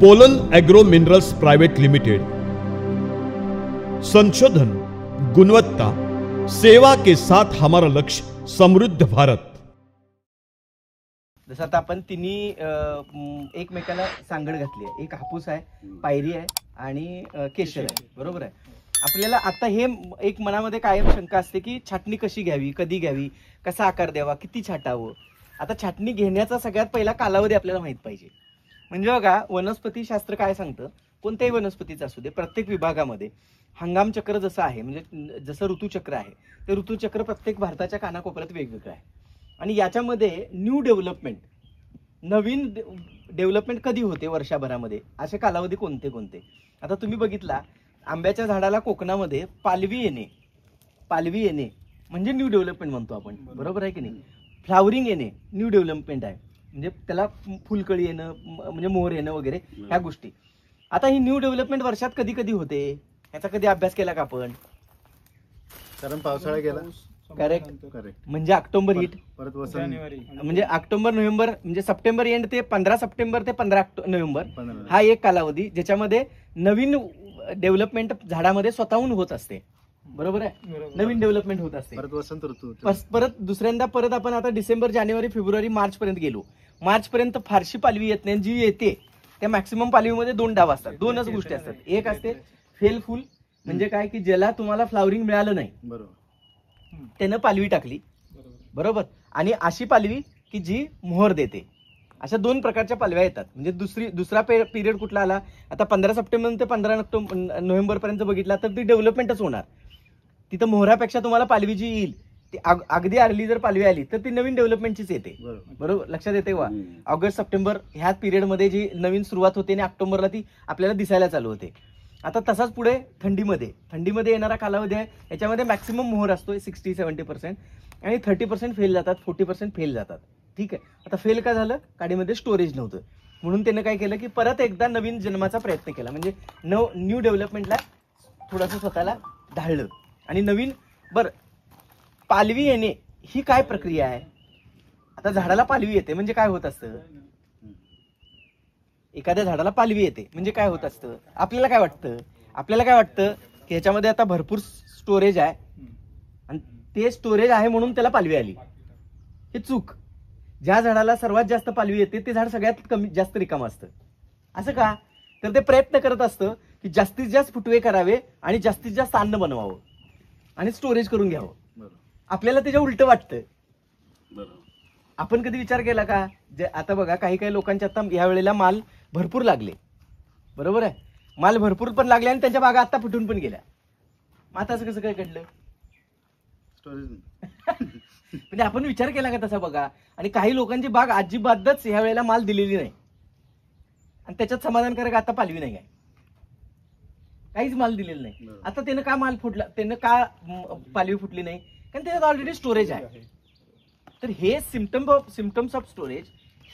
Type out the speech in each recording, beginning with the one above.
Pollen agro minerals private limited. संशोधन, गुणवत्ता, सेवा के साथ हमारा लक्ष्य समृद्ध भारत। जसं आता आपण तिन्ही एकमेकाला सांगड घातली आहे, एक हापूस आहे, पायरी आहे आणि केशर आहे, बरोबर आहे। आपल्याला आता हे एक मनामध्ये कायम शंका असते की छाटणी कशी घ्यावी, कधी घ्यावी, कसा आकार द्यावा, किती छाटावं। आता छाटणी घेण्याचा सगळ्यात पहिला कालावधी आपल्याला माहित पाहिजे। म्हणजे बघा, वनस्पती शास्त्र काय सांगतं, कोणत्याही वनस्पतीचं असू दे, प्रत्येक विभागामध्ये हंगाम चक्र जसं आहे, म्हणजे जसं ऋतुचक्र आहे, ते ऋतुचक्र प्रत्येक भारताच्या कानाकोपऱ्यात वेगवेगळं आहे। आणि याच्यामध्ये न्यू डेव्हलपमेंट, नवीन डेव्हलपमेंट कधी होते वर्षभरामध्ये, असे कालावधी कोणते कोणते। आता तुम्ही बघितला, आंब्याच्या झाडाला कोकणामध्ये पालवी येणे म्हणजे न्यू डेव्हलपमेंट म्हणतो आपण, बरोबर आहे की नाही। फ्लावरिंग येणे न्यू डेव्हलपमेंट आहे, म्हणजे त्याला फुलकळी येणं, म्हणजे मोहर येणं वगैरे ह्या गोष्टी। आता ही न्यू डेव्हलपमेंट वर्षात कधी कधी होते, याचा कधी अभ्यास केला का आपण? कारण पावसाळा गेला, करेक्ट, म्हणजे ऑक्टोबर हिट, परत जानेवारी, म्हणजे ऑक्टोबर नोव्हेंबर, म्हणजे सप्टेंबर एंड ते 15 सप्टेंबर ते 15 नोव्हेंबर हा एक कालावधी ज्याच्यामध्ये नवीन डेव्हलपमेंट झाडामध्ये स्वतःहून होत असते, बरोबर आहे। नवीन डेव्हलपमेंट होत असते। परत वसंत ऋतू, परत दुसऱ्यांदा परत आपण आता डिसेंबर, जानेवारी, फेब्रुवारी, मार्च पर्यंत गेलो। मार्च पर्यंत फारशी पालवी येत नाही, जी येते त्या मॅक्सिमम पालवीमध्ये दोन डाव असतात, दोनच गोष्टी असतात। एक असते फेल फुल, म्हणजे काय की ज्याला तुम्हाला फ्लावरिंग मिळालं नाही, बरोबर, त्यानं पालवी टाकली, बरोबर। आणि अशी पालवी की जी मोहर देते, अशा दोन प्रकारच्या पालव्या येतात। म्हणजे दुसरा पिरियड कुठला आला, आता 15 सप्टेंबर ते 15 नोव्हेंबर पर्यंत बघितला तर ती डेव्हलपमेंटच होणार। तिथं मोहरापेक्षा तुम्हाला पालवी जी येईल ती अगदी अर्ली जर पालवी आली तर ती नवीन डेव्हलपमेंटचीच येते, बरोबर, लक्षात येते वा। ऑगस्ट सप्टेंबर ह्या पिरियडमध्ये जी नवीन सुरुवात होते आणि ऑक्टोबरला ती आपल्याला दिसायला चालू होते। आता तसाच पुढे थंडीमध्ये येणारा कालावधी आहे, याच्यामध्ये मॅक्सिमम मोहर असतो 60-70% आणि 30% फेल जातात, 40% फेल जातात, ठीक आहे। आता फेल का झालं, काडीमध्ये स्टोरेज नव्हतं, म्हणून त्यानं काय केलं की परत एकदा नवीन जन्माचा प्रयत्न केला, म्हणजे न्यू डेव्हलपमेंटला थोडंसं स्वतःला ढाळलं आणि नवीन। बरं, पालवी येणे ही काय प्रक्रिया आहे? आता झाडाला पालवी येते म्हणजे काय होत असतं, एखाद्या झाडाला पालवी येते म्हणजे काय होत असतं, आपल्याला काय वाटतं की ह्याच्यामध्ये आता भरपूर स्टोरेज आहे आणि ते स्टोरेज आहे म्हणून त्याला पालवी आली। हे चूक। ज्या झाडाला सर्वात जास्त पालवी येते ते झाड सगळ्यात जास्त रिकाम असतं। असं का? तर ते प्रयत्न करत असतं की जास्तीत जास्त फुटवे करावे आणि जास्तीत जास्त अन्न बनवावं आणि स्टोरेज करून घ्यावं। आपल्याला त्याच्या उलट वाटतं। आपण कधी विचार केला का, आता बघा काही लोकांच्या आता ह्या वेळेला माल भरपूर लागले, बरोबर आहे, माल भरपूर पण लागले आणि त्यांच्या बागा आता फुटून पण गेल्या। आता असं कसं काय घडलं? स्टोरेज म्हणजे आपण विचार केला का तसा बघा। आणि काही लोकांची बाग अजिबातच ह्या वेळेला माल दिलेली नाही आणि त्याच्यात समाधानकारक आता पालवी नाही आहे, काहीच माल दिलेला नाही। आता त्यानं का माल फुटला, त्यानं का पालवी फुटली नाही? कारण त्याच्यात ऑलरेडी स्टोरेज आहे। तर हे सिम्पटम्स ऑफ स्टोरेज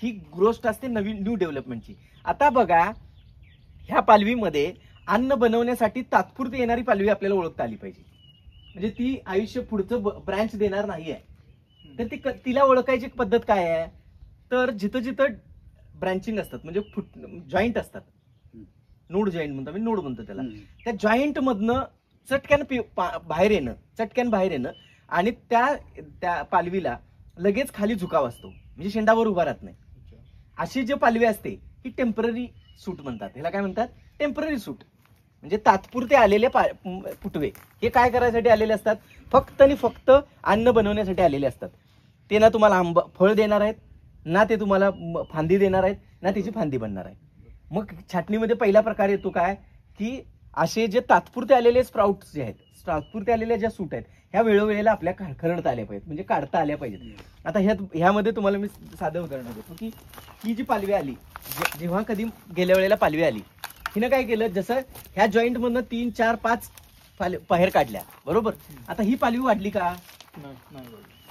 ही गोष्ट असते नवीन न्यू डेव्हलपमेंटची। आता बघा, ह्या पालवीमध्ये अन्न बनवण्यासाठी तात्पुरती येणारी पालवी आपल्याला ओळखता आली पाहिजे, म्हणजे ती आयुष्य पुढचं ब्रँच देणार नाहीये। तर तिला ओळखायची पद्धत काय आहे, तर जिथं ब्रँचिंग असतात, म्हणजे जॉईंट असतात, नोड जॉईंट म्हणतो, आम्ही नोड म्हणतो त्याला, त्या जॉईंट मधनं चटक्यान बाहेर येणं आणि त्या पालवीला लगेच खाली झुकाव असतो, म्हणजे शेंडावर उभा राहत नाही। अशी जी पालवी असते ही टेम्पररी सूट म्हणतात, ह्याला काय म्हणतात, टेम्पररी सूट, म्हणजे तात्पुरते आलेले फुटवे। हे काय करायसाठी आलेले असतात, फक्त आणि फक्त अन्न बनवण्यासाठी आलेले असतात। ते ना तुम्हाला फळ देणार आहेत, ना ते तुम्हाला फांदी देणार आहेत, ना त्याची फांदी बनणार आहे। मग छाटणीमध्ये पहिला प्रकार येतो काय की असे जे तात्पुरते आलेले स्प्राउट्स जे आहेत, तात्पुरते आलेल्या ज्या सूट आहेत, ह्या वेळोवेळेला आपल्या खरडता आल्या पाहिजेत, म्हणजे काढता आल्या पाहिजेत। आता ह्यामध्ये तुम्हाला मी साधं उदाहरण देतो की ही जी पालवी आली, जेव्हा कधी गेल्या वेळेला पालवी आली, हिनं काय केलं, जसं ह्या जॉईंट मधनं 3, 4, 5 बाहेर काढल्या, बरोबर। आता ही पालवी वाढली का?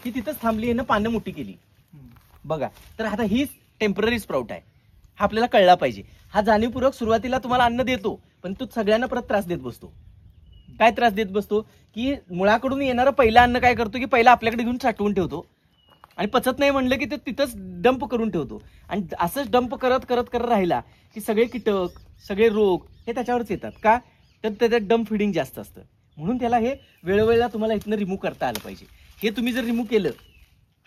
ही तिथंच थांबली, हिनं पानं मोठी केली, बघा। तर आता ही टेम्पररी स्प्राउट आहे, हा आपल्याला कळला पाहिजे। हा जाणीवपूर्वक सुरुवातीला तुम्हाला अन्न देतो, पण तो सगळ्यांना परत त्रास देत बसतो। काय त्रास देत बसतो की मुळाकडून येणारं पहिलं अन्न काय करतो की पहिला आपल्याकडे घेऊन साठवून ठेवतो आणि पचत नाही म्हणलं की ते तिथंच डंप करून ठेवतो आणि असंच डंप करत करत करत राहिला की सगळे कीटक सगळे रोग हे त्याच्यावरच येतात. का तर त्याच्यात डंप फिडिंग जास्त असतं. म्हणून त्याला हे वेळोवेळेला तुम्हाला इथनं रिमूव्ह करता आलं पाहिजे. हे तुम्ही जर रिमूव्ह केलं,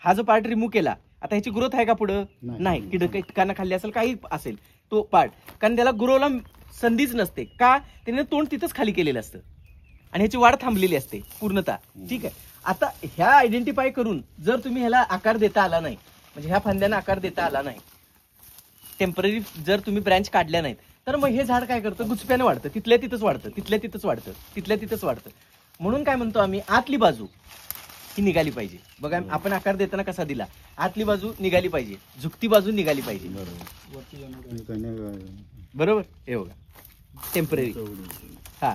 हा जो पार्ट रिमूव्ह केला, आता ह्याची ग्रोथ आहे का पुढं? नाही. कीटकांना खाल्ली असेल काही असेल तो पार्ट, कारण त्याला ग्रोला संधीच नसते. का? त्याने तोंड तिथंच खाली केलेलं असतं आणि ह्याची वाढ थांबलेली असते पूर्णतः. ठीक आहे. आता ह्या आयडेंटिफाय करून जर तुम्ही ह्याला आकार देता आला नाही, म्हणजे ह्या फांद्यांना आकार देता आला नाही, टेम्पररी जर तुम्ही ब्रँच काढल्या नाहीत, तर मग हे झाड काय करतं? गुचप्याने वाढतं, तिथल्या तिथंच वाढतं, तिथल्या तिथंच वाढतं, तिथल्या तिथंच वाढतं. म्हणून काय म्हणतो आम्ही, आतली बाजू ही निघाली पाहिजे. बघा आपण आकार देताना कसा दिला, आतली बाजू निघाली पाहिजे, झुकती बाजू निघाली पाहिजे. बरोबर. हे बघा टेम्पररी, हा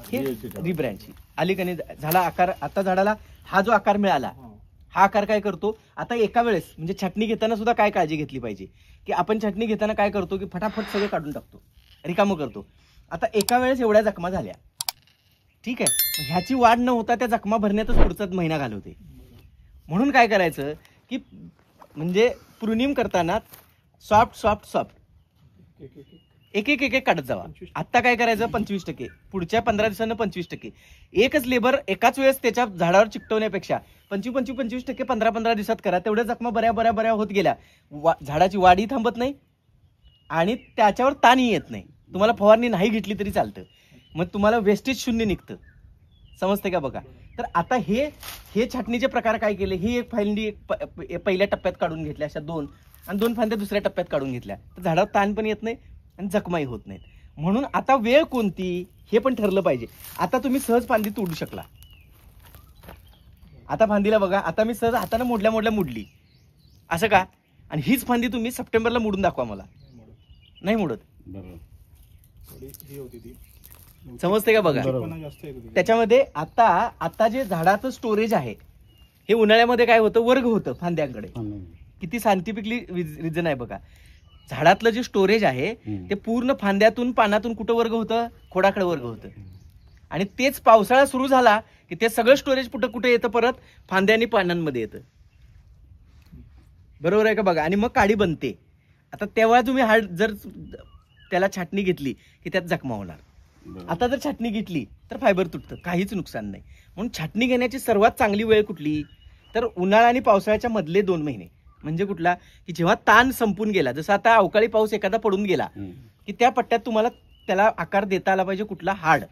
हे रिब्रँच आली का नाही, झाला आकार. आता झाडाला हा जो आकार मिळाला, हा आकार काय करतो, आता एका वेळेस म्हणजे छाटणी घेताना सुद्धा काय काळजी घेतली पाहिजे की आपण छाटणी घेताना काय करतो की फटाफट सगळं काढून टाकतो, रिकामं करतो. आता एका वेळेस एवढ्या जखमा झाल्या, ठीक आहे, ह्याची वाढ न होता त्या जखमा भरण्यातच पुढचा महिना घालवते. म्हणून काय करायचं की म्हणजे प्रुनिंग करताना सॉफ्ट सॉफ्ट सॉफ्ट एक एक एक एक काढत जावा. आता काय करायचं, 25%, पुढच्या 15 दिवसांना 25%. एकच लेबर एकाच वेळेस त्याच्या झाडावर चिकटवण्यापेक्षा 25% 15 दिवसात करा. तेवढ्या जखमा बऱ्या बऱ्या बऱ्या होत गेल्या, झाडाची वाढही थांबत नाही आणि त्याच्यावर ताणही येत नाही. तुम्हाला फवारणी नाही घेतली तरी चालतं, मग तुम्हाला वेस्टेज शून्य निघतं. समजते का? बघा. तर आता हे छाटणीचे प्रकार काय केले, ही एक फांदी पहिल्या टप्प्यात काढून घेतल्या, अशा 2 आणि 2 फांद्या दुसऱ्या टप्प्यात काढून घेतल्या, तर झाडावर ताण पण येत नाही आणि जखमाही होत नाहीत. म्हणून आता वेळ कोणती हे पण ठरलं पाहिजे. आता तुम्ही सहज फांदी तोडू शकला. आता फांदीला बघा, आता मी सहज हाताने मोडल्या मोडल्या मोडली, असं का? आणि हीच फांदी तुम्ही सप्टेंबरला मोडून दाखवा मला, नाही मोडत. समजते का? बघा त्याच्यामध्ये आता जे झाडाचं स्टोरेज आहे हे उन्हाळ्यामध्ये काय होतं, वर्ग होतं फांद्यांकडे. किती सायंटिफिकली रिझन आहे बघा. झाडातलं जे स्टोरेज आहे ते पूर्ण फांद्यातून पानातून कुठं वर्ग होतं, खोडाकडे वर्ग होतं. आणि तेच पावसाळा सुरू झाला की ते सगळं स्टोरेज कुठे येतं, परत फांद्या आणि पानांमध्ये येतं. बरोबर आहे का? बघा. आणि मग काडी बनते. आता तेव्हा तुम्ही जर त्याला छाटणी घेतली की त्यात जखमा होणार. आता जर छाटणी घेतली तर फायबर तुटतं, काहीच नुकसान नाही. म्हणून छाटणी घेण्याची सर्वात चांगली वेळ कुठली, तर उन्हाळा आणि पावसाळ्याच्या मधले 2 महिने. म्हणजे कुठला, की जेव्हा ताण संपून गेला, जसं आता अवकाळी पाऊस एखादा पडून गेला की त्या पट्ट्यात तुम्हाला त्याला आकार देता आला पाहिजे कुठला, हार्ड.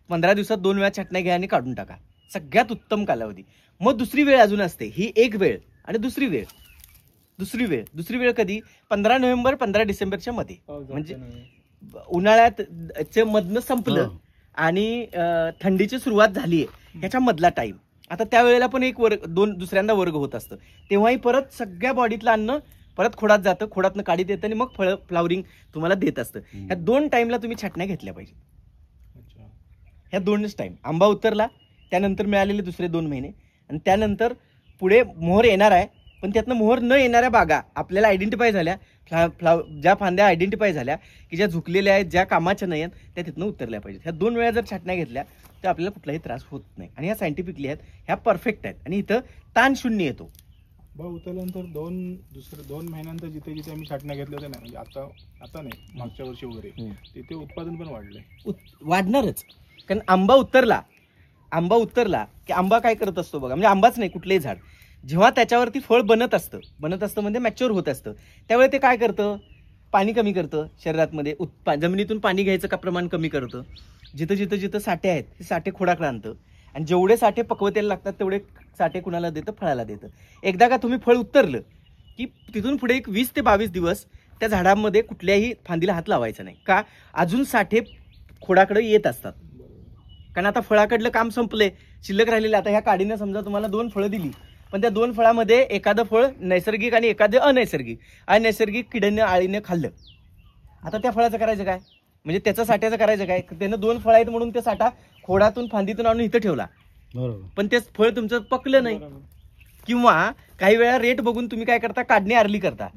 15 दिवसात 2 वेळा छाटण्या घ्या आणि काढून टाका, सगळ्यात उत्तम कालावधी. मग दुसरी वेळ अजून असते, ही एक वेळ आणि दुसरी वेळ कधी, 15 नोव्हेंबर 15 डिसेंबरच्या मध्ये. म्हणजे उन्हाळ्यात मधनं संपलं आणि थंडीची सुरुवात झालीये, ह्याच्या मधला टाइम. आता त्यावेळेला पण एक दुसऱ्यांदा वर्ग होत असतं, तेव्हाही परत सगळ्या बॉडीतलं अन्न परत खोडात जातं, खोडातनं काढीत येतं आणि मग फ्लावरिंग तुम्हाला देत असतं. ह्या 2 टाइमला तुम्ही छाटण्या घेतल्या पाहिजे. ह्या 2च टाइम. आंबा उतरला त्यानंतर मिळालेले दुसरे 2 महिने आणि त्यानंतर पुढे मोहर येणार आहे, पण त्यातनं मोहर न येणाऱ्या बागा आपल्याला आयडेंटिफाय झाल्या, ज्या फांद्या आयडेंटिफाय झाल्या की ज्या झुकलेल्या आहेत, ज्या कामाच्या नाही आहेत, त्या तिथनं उतरल्या पाहिजेत. ह्या 2 वेळा जर छाटण्या घेतल्या तर आपल्याला कुठलाही त्रास होत नाही. आणि ह्या सायंटिफिकली आहेत, ह्या परफेक्ट आहेत आणि इथं ताण शून्य येतो. उतरल्यानंतर 2 महिन्यानंतर जिथे जिथे आम्ही छाटण्या घेतल्या होत्या ना, म्हणजे आता नाही, मागच्या वर्षी वगैरे, तिथे उत्पादन पण वाढलंय. वाढणारच, कारण आंबा उतरला की आंबा काय करत असतो बघा, म्हणजे आंबाच नाही, कुठलंही झाड जेव्हा त्याच्यावरती फळ बनत असतं म्हणजे मॅच्युअर होत असतं, त्यावेळी ते काय करतं, पाणी कमी करतं शरीरातमध्ये, जमिनीतून पाणी घ्यायचं का प्रमाण कमी करतं. जिथं साठे आहेत ते साठे खोडाकडे आणतं आणि जेवढे साठे पकवतेला लागतात तेवढे साठे कुणाला देतं, फळाला देतं. एकदा का तुम्ही फळ उतरलं की तिथून पुढे एक 20 ते 22 दिवस त्या झाडामध्ये कुठल्याही फांदीला हात लावायचा नाही. का? अजून साठे खोडाकडे येत असतात, कारण आता फळाकडलं काम संपले, शिल्लक राहिलेलं. आता ह्या काडीनं समजा तुम्हाला 2 फळं दिली, पण त्या 2 फळामध्ये एखादं फळ नैसर्गिक आणि एखादं अनैसर्गिक किड्याने आळीने खाल्लं. आता त्या फळाचं करायचं काय, म्हणजे त्याच्या साठ्याचं करायचं काय? त्यानं 2 फळ आहेत म्हणून ते साठा खोडातून फांदीतून आणून इथं ठेवला, पण ते फळ तुमचं पकलं नाही. किंवा काही वेळा रेट बघून तुम्ही काय करता, काढणी आरली करता,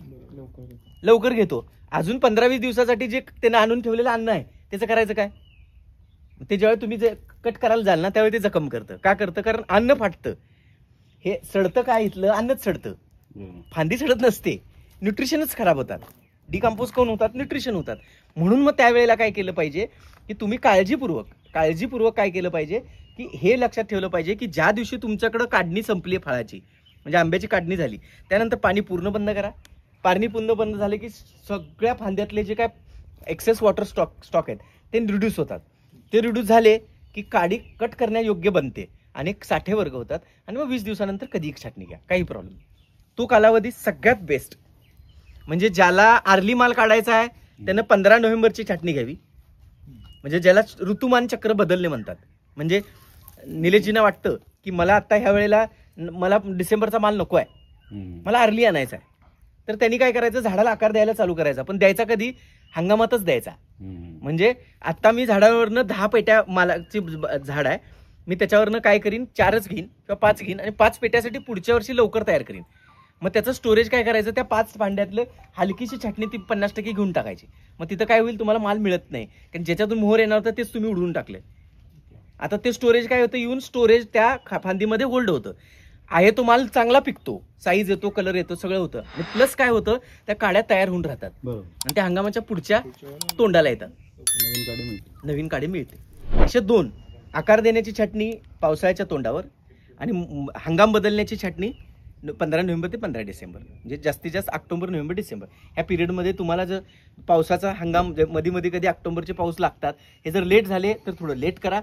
लवकर घेतो. अजून 15-20 दिवसासाठी जे त्यानं आणून ठेवलेलं अन्न आहे त्याचं करायचं काय? ते ज्यावेळी तुम्ही जे कट करायला जाल ना त्यावेळी ते जखम करतं. का करतं? कारण अन्न फाटतं. हे सडतं काय, इथलं अन्नच सडतं. फांदी सडत नसते, न्यूट्रिशनच खराब होतात, डिकम्पोज कोण होतात, न्यूट्रिशन होतात. म्हणून मग त्यावेळेला काय केलं पाहिजे की तुम्ही काळजीपूर्वक काय केलं पाहिजे की हे लक्षात ठेवलं पाहिजे की ज्या दिवशी तुमच्याकडं काढणी संपली फळाची, म्हणजे आंब्याची काढणी झाली, त्यानंतर पाणी पूर्ण बंद करा. पाणी पूर्ण बंद झाले की सगळ्या फांद्यातले जे काय एक्सेस वॉटर स्टॉक आहेत ते रिड्यूस होतात. ते रिड्यूस झाले की काडी कट करण्यायोग्य बनते आणि साठे वर्ग होतात आणि मग 20 दिवसानंतर कधी एक छाटणी घ्या, काही प्रॉब्लेम. तो कालावधी सगळ्यात बेस्ट. म्हणजे ज्याला आर्ली माल काढायचा आहे त्यानं 15 नोव्हेंबरची छाटणी घ्यावी, म्हणजे ज्याला ऋतुमान चक्र बदलणे म्हणतात. म्हणजे निलेशजींना वाटतं की मला आता ह्या वेळेला मला डिसेंबरचा माल नको आहे, मला आर्ली आणायचा आहे, तर त्यांनी काय करायचं, झाडाला आकार द्यायला चालू करायचा. पण द्यायचा कधी, हंगामातच द्यायचा. म्हणजे आता मी झाडावरनं 10 पेट्या मालाची झाड आहे, मी त्याच्यावरनं काय करीन, 4च घेईन किंवा 5 घेईन आणि 5 पेट्यासाठी पुढच्या वर्षी लवकर तयार करीन. मग त्याचं स्टोरेज काय करायचं, त्या 5 भांड्यातलं हलकीशी छाटणी ती 50% घेऊन टाकायची. मग तिथं काय होईल, तुम्हाला माल मिळत नाही, कारण ज्याच्यातून मोहर येणार होतं तेच तुम्ही उडवून टाकले. आता ते स्टोरेज काय होतं, येऊन स्टोरेज त्या फांदीमध्ये होल्ड होतं. आहे तो माल चांगला पिकतो, साईज येतो, कलर येतो, सगळं होतं. आणि प्लस काय होतं, त्या काड्या तयार होऊन राहतात आणि त्या हंगामाच्या पुढच्या तोंडाला येतात, नवीन काडी मिळते. अशा 2 आकार देण्याची छाटणी पावसाळ्याच्या तोंडावर आणि हंगाम बदलण्याची छाटणी 15 नोव्हेंबर ते 15 डिसेंबर, म्हणजे जास्तीत जास्त ऑक्टोबर, नोव्हेंबर, डिसेंबर ह्या पिरियडमध्ये तुम्हाला जर पावसाचा हंगाम मध्ये कधी ऑक्टोबरचे पाऊस लागतात, हे जर लेट झाले तर थोडं लेट करा,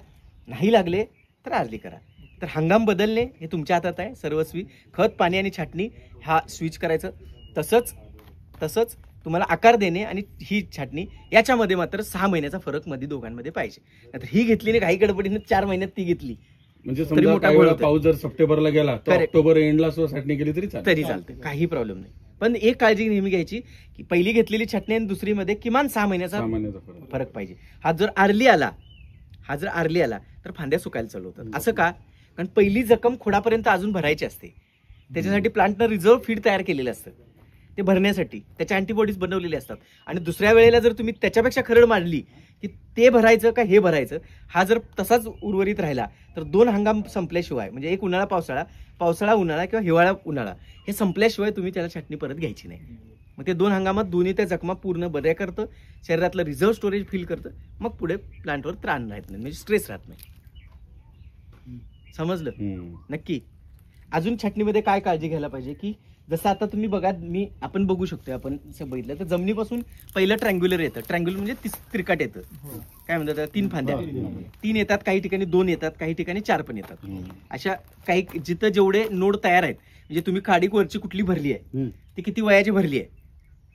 नाही लागले तर आर्ली करा. तर हंगाम बदलणे हे तुमच्या हातात आहे, सर्वस्वी. खत, पाणी आणि छाटणी हा स्विच करायचं. तसंच तुम्हाला आकार देणे आणि ही छाटणी याच्यामध्ये मात्र 6 महिन्याचा फरक मध्ये दोघांमध्ये पाहिजे. नाहीतर ही घेतली नाही काही गडबडीने 4 महिन्यात ती घेतली, म्हणजे समजा काही वेळा पाऊस जर सप्टेंबरला गेला तर ऑक्टोबर एंडला सुद्धा छाटणी केली तरी चालते, काही प्रॉब्लेम नाही. पण एक काळजी नेहमी घ्यायची की पहिली घेतलेली छाटणी आणि दुसरीमध्ये किमान 6 महिन्याचा फरक पाहिजे. हा जर आर्ली आला तर फांद्या सुकायला चालू होतात. असं का, कारण पहिली जखम खोडापर्यंत अजून भरायची असते, त्याच्यासाठी प्लांटनं रिझर्व्ह फीड तयार केलेलं असतं, ते भरण्यासाठी त्याच्या अँटीबॉडीज बनवलेले असतात. आणि दुसऱ्या वेळेला जर तुम्ही त्याच्यापेक्षा खरड मांडली की ते भरायचं का हे भरायचं, हा जर तसाच उर्वरित राहिला तर 2 हंगाम संपल्याशिवाय, म्हणजे एक उन्हाळा पावसाळा उन्हाळा किंवा हिवाळा उन्हाळा हे संपल्याशिवाय तुम्ही त्याला छाटणी परत घ्यायची नाही. मग ते 2 हंगामात दोन्ही त्या जखमा पूर्ण बऱ्या करतं, शरीरातलं रिझर्व्ह स्टोरेज फिल करतं, मग पुढे प्लांटवर त्राण राहत नाही, म्हणजे स्ट्रेस राहत नाही. समजलं? नक्की. अजून छाटणीमध्ये काय काळजी घ्यायला पाहिजे की जसं आता तुम्ही बघा, आपण बघू शकतो, आपण बघितलं तर जमिनीपासून पहिलं ट्रँग्युलर येतं. ट्रँग्युलर म्हणजे त्रिकट येतं, काय म्हणतात, 3 फांद्या, 3 येतात, काही ठिकाणी 2 येतात, काही ठिकाणी 4 पण येतात. अशा काही जिथं जेवढे नोड तयार आहेत, म्हणजे तुम्ही काडी वरची कुठली भरली आहे, ती किती वयाची भरली आहे,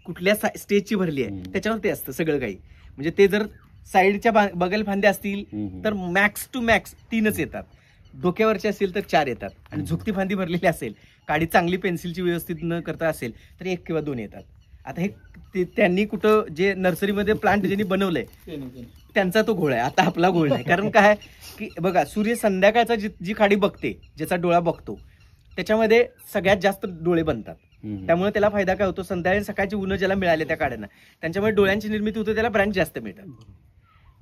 कुठल्या स्टेजची भरली आहे, त्याच्यावर ते असतं सगळं काही. म्हणजे ते जर साईडच्या बगल फांद्या असतील तर मॅक्स टू मॅक्स 3च येतात, डोक्यावरचे असेल तर 4 येतात, आणि झुकती फांदी भरलेली असेल, काडी चांगली पेन्सिलची व्यवस्थित न करता असेल तर 1 किंवा 2 येतात. आता हे त्यांनी कुठं जे नर्सरीमध्ये प्लांट ज्यांनी बनवलंय त्यांचा तो घोळ आहे, आता आपला घोळ नाही. कारण काय की बघा, सूर्य संध्याकाळचा जी काडी बघते, ज्याचा डोळा बघतो, त्याच्यामध्ये सगळ्यात जास्त डोळे बनतात. त्यामुळे त्याला फायदा काय होतो, संध्याकाळी सकाळची ऊन ज्याला मिळाले त्या काड्यांना, त्यांच्यामुळे डोळ्यांची निर्मिती होते, त्याला ब्रँच जास्त मिळतात.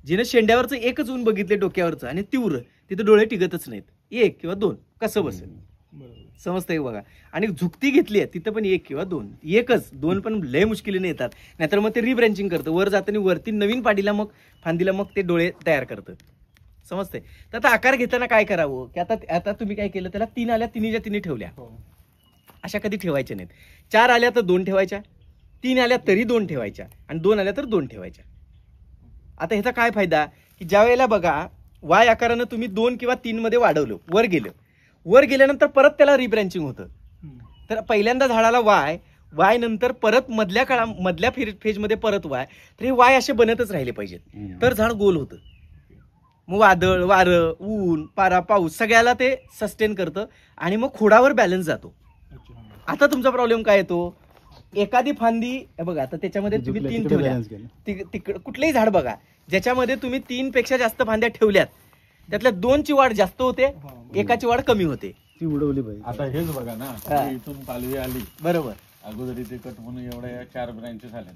जिनं शेंड्यावरचं एकच ऊन बघितले डोक्यावरचं आणि तीव्र, तिथं डोळे टिकतच नाहीत, 1 किंवा 2 कसं बसेल, समजतंय बघा. आणि झुकती घेतली आहे तिथं पण 1 किंवा 2, एकच 2 पण लय मुश्किलीने येतात, नाहीतर मग ते रिब्रँचिंग करतं, वर जाताना वरती नवीन पाडीला मग फांदीला मग ते डोळे तयार करतं. समजतंय? तर आता आकार घेताना काय करावं की आता तुम्ही काय केलं, त्याला 3 आल्या, 3च्या 3 ठेवल्या, अशा कधी ठेवायच्या नाहीत. 4 आल्या तर 2 ठेवायच्या, 3 आल्या तरी 2 ठेवायच्या, आणि 2 आल्या तर 2 ठेवायच्या. आता ह्याचा काय फायदा की ज्या वेळेला बघा वाय आकारानं तुम्ही 2 किंवा 3 मध्ये वाढवलं, वर गेल्यानंतर परत त्याला रिब्रँचिंग होतं. तर पहिल्यांदा झाडाला वाय नंतर परत मधल्या फेजमध्ये परत वाय, तर हे वाय असे बनतच राहिले पाहिजेत, तर झाड गोल होतं. मग वादळ, वारं, ऊन, पारा, पाऊस सगळ्याला ते सस्टेन करतं आणि मग खोडावर बॅलन्स जातो. आता तुमचा प्रॉब्लेम काय येतो, एखादी फांदी बघा, आता त्याच्यामध्ये तुम्ही 3 ठेवल्या, कुठलंही झाड बघा ज्याच्यामध्ये तुम्ही 3 पेक्षा जास्त फांद्या ठेवल्यात, त्यातल्या 2ची वाढ जास्त होते, 1ची वाढ कमी होते, ती उडवली पाहिजे. आता हेच बघा ना, इथून पालवी आली, बरोबर, अगोदर इथे कट म्हणून एवढ्या 4 ब्रँचेस आल्या,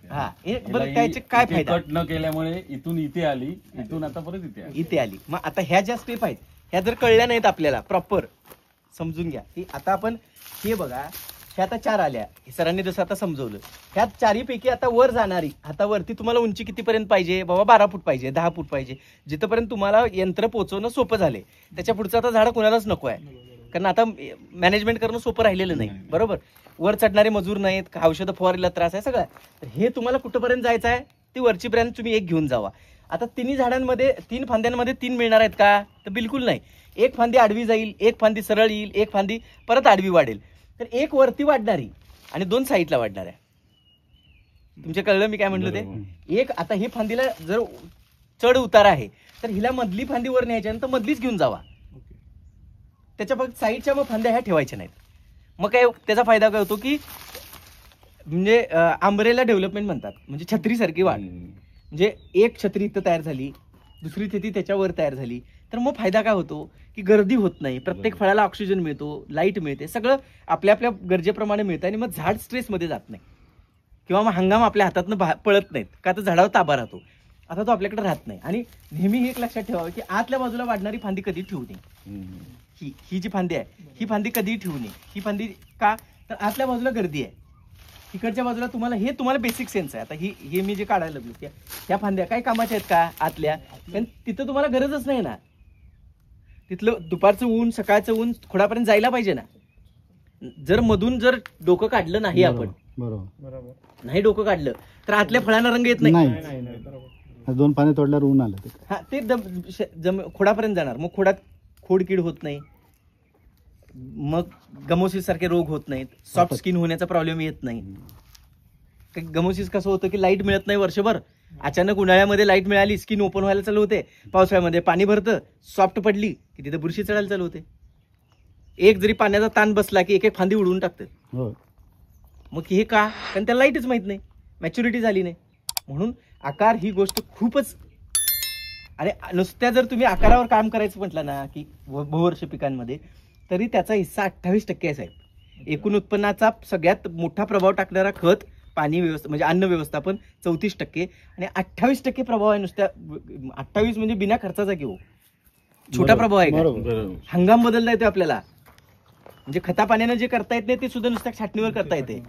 काय फायदा, कट न केल्यामुळे इथून इथे आली, इथून आता परत इथे आली. मग आता ह्या ज्या स्टेप आहेत ह्या जर कळल्या नाहीत आपल्याला प्रॉपर समजून घ्या की आता आपण हे बघा, ह्या आता 4 आल्या, सरांनी जसं आता समजवलं. ह्या 4 पैकी आता वर जाणारी, आता वरती तुम्हाला उंची कितीपर्यंत पाहिजे बाबा? 12 फूट पाहिजे, 10 फूट पाहिजे, जिथपर्यंत तुम्हाला यंत्र पोहोचवणं सोपं झाले. त्याच्या पुढचं आता झाड कोणालाच नको आहे, कारण आता मॅनेजमेंट करणं सोपं राहिलेलं नाही. बरोबर, वर चढणारे मजूर नाहीत, औषधं फवारीला त्रास आहे सगळं. तर हे तुम्हाला कुठपर्यंत जायचं आहे, ती वरची ब्रँच तुम्ही एक घेऊन जावा. आता 3 झाडांमध्ये 3 फांद्यांमध्ये 3 मिळणार आहेत का? तर बिलकुल नाही. एक फांदी आडवी जाईल, एक फांदी सरळ येईल, एक फांदी परत आडवी वाढेल. तर एक वरती वाढणारी आणि 2 साईडला वाढणार आहे. तुमच्या कळलं मी काय म्हणलं ते? एक आता ही फांदीला जर चढ उतार आहे तर हिला मधली फांदी वर न्यायच्या नंतर मधलीच घेऊन जावा. त्याच्या फक्त साईडच्या मग फांद्या ह्या ठेवायच्या नाहीत. मग काय त्याचा फायदा काय होतो की म्हणजे आंब्रेला डेव्हलपमेंट म्हणतात, म्हणजे छत्रीसारखी वाढ. म्हणजे एक छत्री इथं तयार झाली, दुसरी छत्री त्याच्यावर तयार झाली, तर मग फायदा काय होतो की गर्दी होत नाही, प्रत्येक फळाला ऑक्सिजन मिळतो, लाईट मिळते, सगळं आपल्या आपल्या गरजेप्रमाणे मिळतं आणि मग झाड स्ट्रेसमध्ये जात नाही किंवा मग हंगाम आपल्या हातातनं पळत नाहीत का, तर झाडावर ताबा राहतो. आता तो आपल्याकडे राहत नाही. आणि नेहमी एक लक्षात ठेवावं की आतल्या बाजूला वाढणारी फांदी कधी ठेवू नये. ही जी फांदी आहे ही फांदी कधीही ठेवू नये. ही फांदी का, तर आतल्या बाजूला गर्दी आहे, इकडच्या बाजूला तुम्हाला बेसिक सेन्स आहे. आता हे मी जे काढायला लागलो त्या फांद्या काय कामाच्या आहेत का आतल्या? कारण तिथं तुम्हाला गरजच नाही ना. तिथलं दुपारचं ऊन सकाळचं ऊन खोडापर्यंत जायला पाहिजे ना. जर मधून जर डोकं काढलं नाही आपण, बरोबर नाही डोकं काढलं तर आतल्या फळांना रंग येत नाही. 2 पाने तोडल्यावर ऊन आलं हा, ते खोडापर्यंत जाणार, मग खोडात खोडकीड होत नाही, मग गमोसिस सारखे रोग होत नाहीत, सॉफ्ट स्किन होण्याचा प्रॉब्लेम येत नाही. गमोसिस कसं होतं की लाईट मिळत नाही वर्षभर, अचानक उन्हाळ्यामध्ये लाईट मिळाली, स्किन ओपन व्हायला चालू होते, पावसाळ्यामध्ये पाणी भरतं, सॉफ्ट पडली की तिथे बुरशी चढायला चालू होते. एक जरी पाण्याचा ताण बसला की एक एक फांदी उडवून टाकतात. मग हे का? कारण त्याला लाईटच माहित नाही, मॅच्युरिटी झाली नाही. म्हणून आकार ही गोष्ट खूपच, आणि नुसत्या जर तुम्ही आकारावर काम करायचं म्हटलं ना की बहुवर्ष पिकांमध्ये, तरी त्याचा हिस्सा 28% आहे साहेब. एकूण उत्पन्नाचा सगळ्यात मोठा प्रभाव टाकणारा खत, पाणी व्यवस्था म्हणजे अन्न व्यवस्थापन 34% आणि 28% प्रभाव आहे नुसत्या. 28 म्हणजे बिना खर्चाचा घेऊ, छोटा प्रभाव आहे का? हंगाम बदलता येतो आपल्याला, म्हणजे खता पाण्यानं जे करता येत नाही ते सुद्धा नुसत्या छाटणीवर करता येते.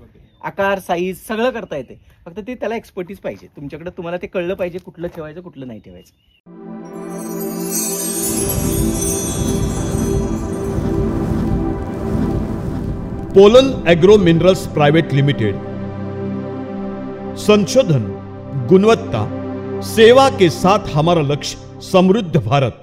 आकार साईज सगळं करता येते, फक्त ते त्याला एक्सपर्टीज पाहिजे तुमच्याकडे. तुम्हाला ते कळलं पाहिजे कुठलं ठेवायचं कुठलं नाही ठेवायचं. Pollen agro minerals private limited. संशोधन, गुणवत्ता, सेवा के साथ हमारा लक्ष्य समृद्ध भारत.